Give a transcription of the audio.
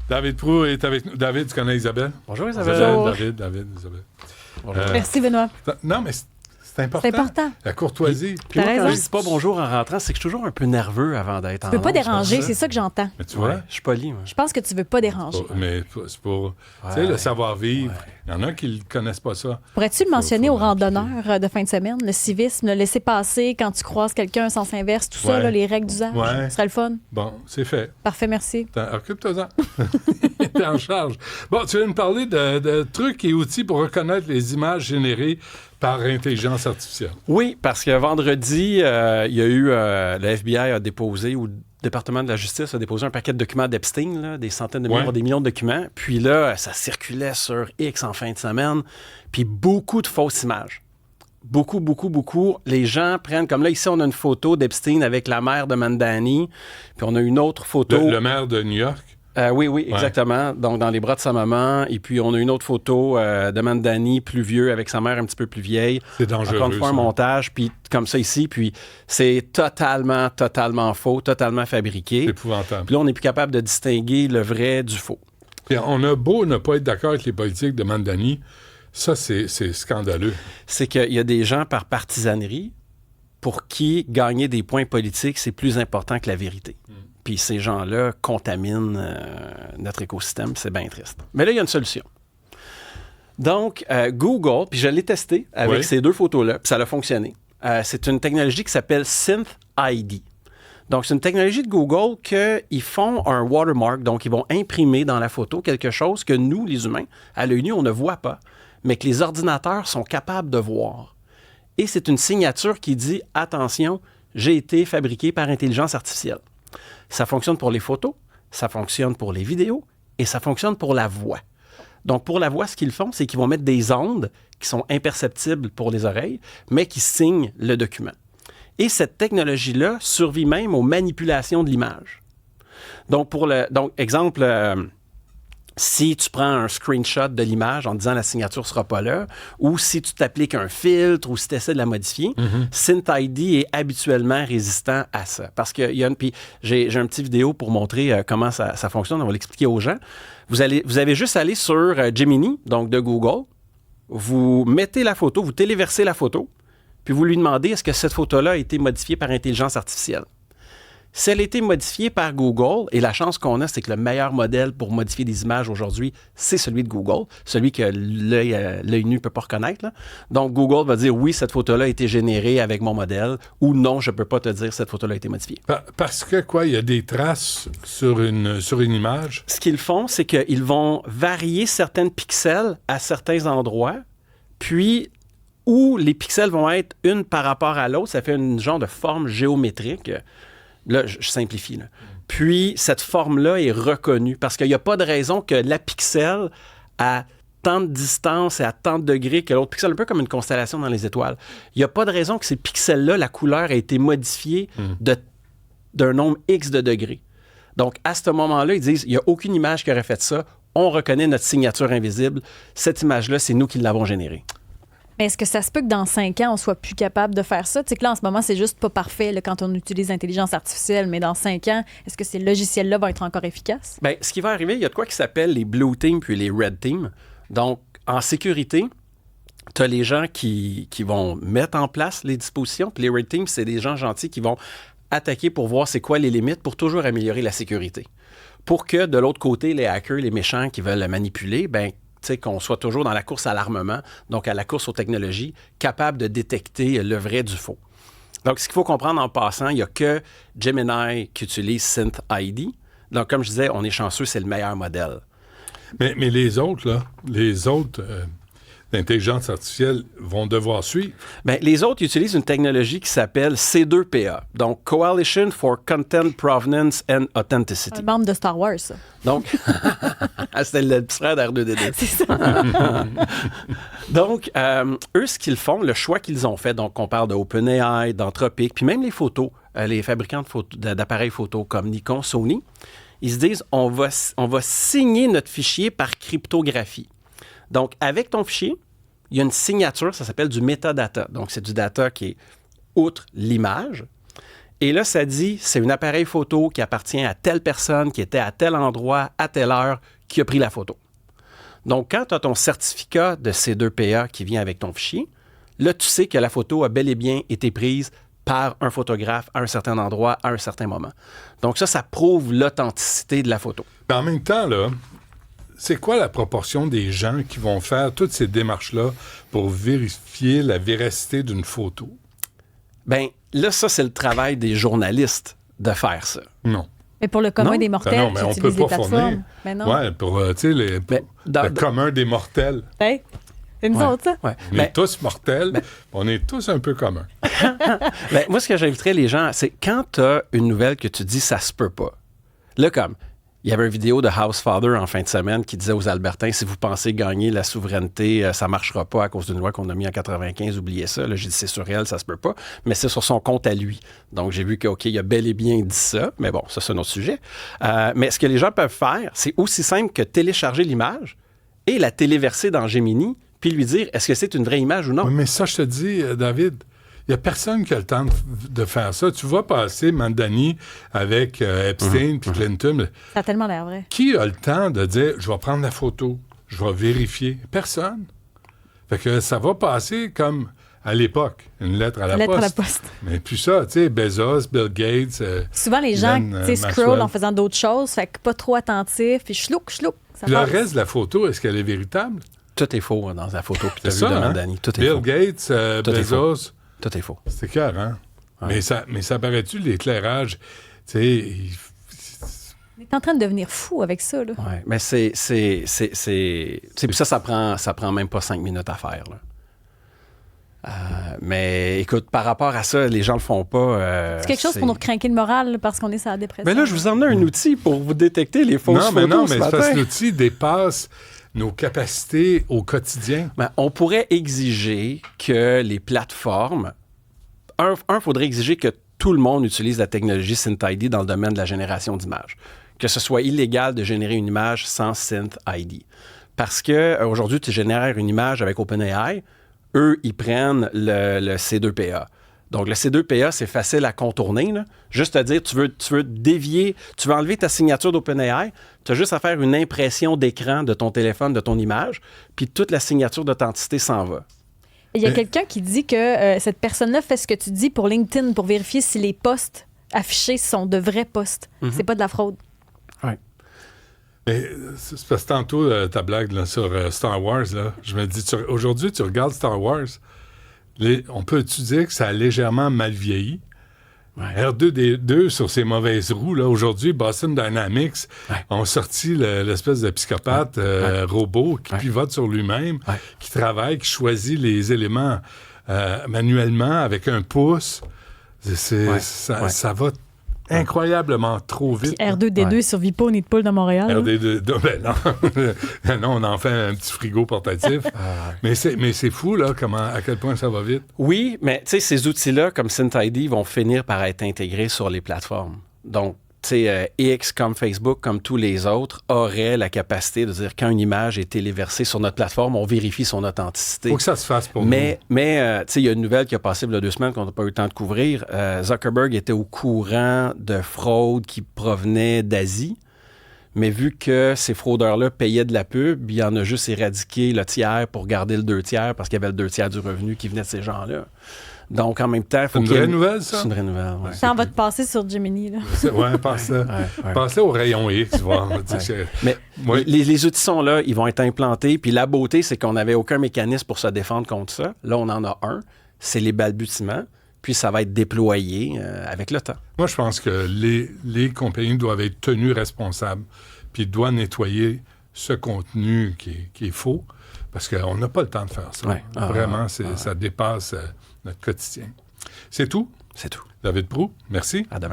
David Proulx est avec nous. David, tu connais Isabelle? Bonjour Isabelle. Bonjour. Isabelle. Bonjour. Merci, Benoît. Non, mais c'est important. C'est important. La courtoisie. Puis moi, T'as quand raison. je dis pas bonjour en rentrant, c'est que je suis toujours un peu nerveux avant d'être en Tu veux pas onde, déranger, ça. c'est ça que j'entends. Mais tu vois, Ouais, je suis poli, moi. Je pense que tu veux pas déranger. c'est pour tu sais, le savoir-vivre. Ouais. Il y en a qui ne connaissent pas ça. Pourrais-tu le mentionner faut aux randonneurs de fin de semaine, le civisme, le laisser passer quand tu croises quelqu'un, sens inverse, tout ça, Ouais. là, les règles d'usage? Ouais. Ce serait le fun. Bon, c'est fait. Parfait, merci. Occupe-toi-en. T'es en charge. Bon, tu viens nous parler de trucs et outils pour reconnaître les images générées par intelligence artificielle. Oui, parce que vendredi, il y a eu, le FBI a déposé, ou le département de la justice a déposé un paquet de documents d'Epstein, là, des centaines de millions, Ouais. des millions de documents. Puis là, ça circulait sur X en fin de semaine. Puis beaucoup de fausses images. Beaucoup, beaucoup, beaucoup. Les gens prennent, comme là, ici, on a une photo d'Epstein avec la mère de Mandani. Puis on a une autre photo. Le maire de New York. Oui, exactement. Donc, dans les bras de sa maman. Et puis, on a une autre photo de Mandani, plus vieux, avec sa mère un petit peu plus vieille. C'est dangereux. Encore une fois, un ça. montage, puis comme ça ici. Puis, c'est totalement faux, totalement fabriqué. C'est épouvantable. Puis là, on n'est plus capable de distinguer le vrai du faux. Puis on a beau ne pas être d'accord avec les politiques de Mandani, ça, c'est scandaleux. C'est qu'il y a des gens par partisanerie pour qui gagner des points politiques, c'est plus important que la vérité. Puis ces gens-là contaminent notre écosystème, c'est bien triste. Mais là, il y a une solution. Donc, Google, puis je l'ai testé avec Oui. ces deux photos-là, puis ça a fonctionné. C'est une technologie qui s'appelle SynthID. Donc, c'est une technologie de Google qu'ils font un watermark, donc ils vont imprimer dans la photo quelque chose que nous, les humains, à l'œil nu, on ne voit pas, mais que les ordinateurs sont capables de voir. Et c'est une signature qui dit « Attention, j'ai été fabriqué par intelligence artificielle ». Ça fonctionne pour les photos, ça fonctionne pour les vidéos et ça fonctionne pour la voix. Donc, pour la voix, ce qu'ils font, c'est qu'ils vont mettre des ondes qui sont imperceptibles pour les oreilles, mais qui signent le document. Et cette technologie-là survit même aux manipulations de l'image. Donc, exemple, si tu prends un screenshot de l'image en disant la signature ne sera pas là, ou si tu t'appliques un filtre, ou si tu essaies de la modifier, SynthID est habituellement résistant à ça. Parce que puis j'ai une petite vidéo pour montrer comment ça fonctionne, on va l'expliquer aux gens. Vous avez juste à aller sur Gemini, donc de Google, vous mettez la photo, vous téléversez la photo, puis vous lui demandez est-ce que cette photo-là a été modifiée par intelligence artificielle. Si elle a été modifiée par Google, et la chance qu'on a, c'est que le meilleur modèle pour modifier des images aujourd'hui, c'est celui de Google, celui que l'œil nu ne peut pas reconnaître, là. Donc, Google va dire oui, cette photo-là a été générée avec mon modèle, ou non, je ne peux pas te dire cette photo-là a été modifiée. Parce que quoi, il y a des traces sur une image. Ce qu'ils font, c'est qu'ils vont varier certains pixels à certains endroits, puis où les pixels vont être une par rapport à l'autre, ça fait une genre de forme géométrique. Là, je simplifie. Là. Puis, cette forme-là est reconnue parce qu'il n'y a pas de raison que la pixel à tant de distance et à tant de degrés que l'autre pixel, un peu comme une constellation dans les étoiles. Il n'y a pas de raison que ces pixels-là, la couleur a été modifiée d'un nombre X de degrés. Donc, à ce moment-là, ils disent, il n'y a aucune image qui aurait fait ça. On reconnaît notre signature invisible. Cette image-là, c'est nous qui l'avons générée. Mais est-ce que ça se peut que dans 5 ans, on soit plus capable de faire ça? Tu sais que là, en ce moment, c'est juste pas parfait là, quand on utilise l'intelligence artificielle, mais dans 5 ans, est-ce que ces logiciels-là vont être encore efficaces? Bien, ce qui va arriver, il y a de quoi qui s'appelle les Blue Teams puis les Red Teams. Donc, en sécurité, tu as les gens qui vont mettre en place les dispositions, puis les Red Teams, c'est des gens gentils qui vont attaquer pour voir c'est quoi les limites pour toujours améliorer la sécurité. Pour que, de l'autre côté, les hackers, les méchants qui veulent la manipuler, bien, qu'on soit toujours dans la course à l'armement, donc à la course aux technologies, capable de détecter le vrai du faux. Donc, ce qu'il faut comprendre en passant, il n'y a que Gemini qui utilise SynthID. Donc, comme je disais, on est chanceux, c'est le meilleur modèle. Mais les autres, là, l'intelligence artificielle vont devoir suivre. Bien, les autres utilisent une technologie qui s'appelle C2PA, donc Coalition for Content Provenance and Authenticity. Un membre de Star Wars, ça. Donc, c'était le petit frère d'R2D2. C'est ça. Donc, eux, ce qu'ils font, le choix qu'ils ont fait, donc on parle de OpenAI, d'Anthropic, puis même les photos, les fabricants d'appareils photo comme Nikon, Sony, ils se disent, on va signer notre fichier par cryptographie. Donc, avec ton fichier, il y a une signature, ça s'appelle du metadata. Donc, c'est du data qui est outre l'image. Et là, ça dit, c'est un appareil photo qui appartient à telle personne, qui était à tel endroit, à telle heure, qui a pris la photo. Donc, quand tu as ton certificat de C2PA qui vient avec ton fichier, là, tu sais que la photo a bel et bien été prise par un photographe à un certain endroit, à un certain moment. Donc ça prouve l'authenticité de la photo. Mais en même temps, là, c'est quoi la proportion des gens qui vont faire toutes ces démarches-là pour vérifier la véracité d'une photo? Bien, là, ça, c'est le travail des journalistes de faire ça. Non. Mais pour le commun Non? des mortels Ben non, mais qui on utilisent peut les pas plateformes. fournir. Mais non. Ouais, pour, tu sais, le commun des mortels. Hey, c'est nous autres, ça. Ouais. On est tous mortels, on est tous un peu communs. Ben, moi, ce que j'inviterais les gens, c'est quand tu as une nouvelle que tu dis ça se peut pas. Là, comme, il y avait une vidéo de Housefather en fin de semaine qui disait aux Albertains, si vous pensez gagner la souveraineté, ça marchera pas à cause d'une loi qu'on a mis en 95, oubliez ça. Là, j'ai dit, c'est sur elle, ça se peut pas. Mais c'est sur son compte à lui. Donc, j'ai vu OK, il a bel et bien dit ça. Mais bon, ça, c'est un autre sujet. Mais ce que les gens peuvent faire, c'est aussi simple que télécharger l'image et la téléverser dans Gemini, puis lui dire, est-ce que c'est une vraie image ou non? Oui, mais ça, je te dis, David, il n'y a personne qui a le temps de faire ça. Tu vois passer Mandani avec Epstein puis Clinton. Ça a tellement l'air vrai. Qui a le temps de dire, je vais prendre la photo, je vais vérifier? Personne. Fait que ça va passer comme à l'époque, une lettre à la Lettre poste. à la poste. Mais puis ça, tu sais, Bezos, Bill Gates... Souvent, les gens Glenn, scrollent Maxwell. en faisant d'autres choses, fait que pas trop attentifs, puis chlouc. Ça Puis le passe. reste de la photo, est-ce qu'elle est véritable? Tout est faux dans la photo que tu as C'est vue ça, de hein? Mandani. Tout est Bill faux. Gates, Tout est Bezos... Tout est faux. C'est clair, hein? Ouais. Mais ça paraît-tu, l'éclairage? Tu sais, On est en train de devenir fou avec ça, là. Ouais, mais puis ça prend même pas 5 minutes à faire, là. Mais écoute, par rapport à ça, les gens le font pas. C'est quelque chose pour nous recrinquer le moral là, parce qu'on est sur la dépression. Mais là, je vous emmène un outil pour vous détecter les fausses photos non, ce mais c'est parce matin. que l'outil dépasse nos capacités au quotidien. Ben, on pourrait exiger que les plateformes... Il faudrait exiger que tout le monde utilise la technologie SynthID dans le domaine de la génération d'images. Que ce soit illégal de générer une image sans SynthID. Parce que aujourd'hui, tu génères une image avec OpenAI, eux, ils prennent le C2PA. Donc, le C2PA, c'est facile à contourner, là. Juste à dire, tu veux dévier, tu veux enlever ta signature d'OpenAI, tu as juste à faire une impression d'écran de ton téléphone, de ton image, puis toute la signature d'authenticité s'en va. Il y a quelqu'un qui dit que cette personne-là fait ce que tu dis pour LinkedIn pour vérifier si les posts affichés sont de vrais posts. C'est pas de la fraude. Ouais. Mais c'est parce que tantôt, ta blague là, sur Star Wars, là, je me dis, aujourd'hui, tu regardes Star Wars, on peut-tu dire que ça a légèrement mal vieilli? Ouais. R2D2 sur ses mauvaises roues, là, aujourd'hui, Boston Dynamics Ouais. ont sorti l'espèce de psychopathe robot qui pivote sur lui-même, qui travaille, qui choisit les éléments manuellement avec un pouce. Ça va incroyablement trop vite. Puis R2D2 survit pas au nid de poule de Montréal. là. RD2, ben non. Non, on en fait un petit frigo portatif. Mais c'est fou, là, à quel point ça va vite. Oui, mais tu sais, ces outils-là, comme SynthID, vont finir par être intégrés sur les plateformes. Donc, tu sais, X, comme Facebook, comme tous les autres, auraient la capacité de dire quand une image est téléversée sur notre plateforme, on vérifie son authenticité. Faut que ça se fasse pour Mais tu sais, il y a une nouvelle qui a passé il y a 2 semaines qu'on n'a pas eu le temps de couvrir. Zuckerberg était au courant de fraudes qui provenaient d'Asie. Mais vu que ces fraudeurs-là payaient de la pub, il en a juste éradiqué le tiers pour garder le 2 tiers parce qu'il y avait le 2 tiers du revenu qui venait de ces gens-là. Donc, en même temps, C'est une vraie nouvelle, ça? C'est une vraie nouvelle, oui. Ça en va te passer sur Gemini. Là. Ouais, passe au rayon X, voir. Mais Oui. les outils sont là, ils vont être implantés. Puis la beauté, c'est qu'on n'avait aucun mécanisme pour se défendre contre ça. Là, on en a un. C'est les balbutiements. Puis ça va être déployé avec le temps. Moi, je pense que les compagnies doivent être tenues responsables, puis doivent nettoyer ce contenu qui est faux, parce qu'on n'a pas le temps de faire ça. Ouais. Vraiment, ça dépasse notre quotidien. C'est tout. C'est tout. David Proulx, merci. À demain.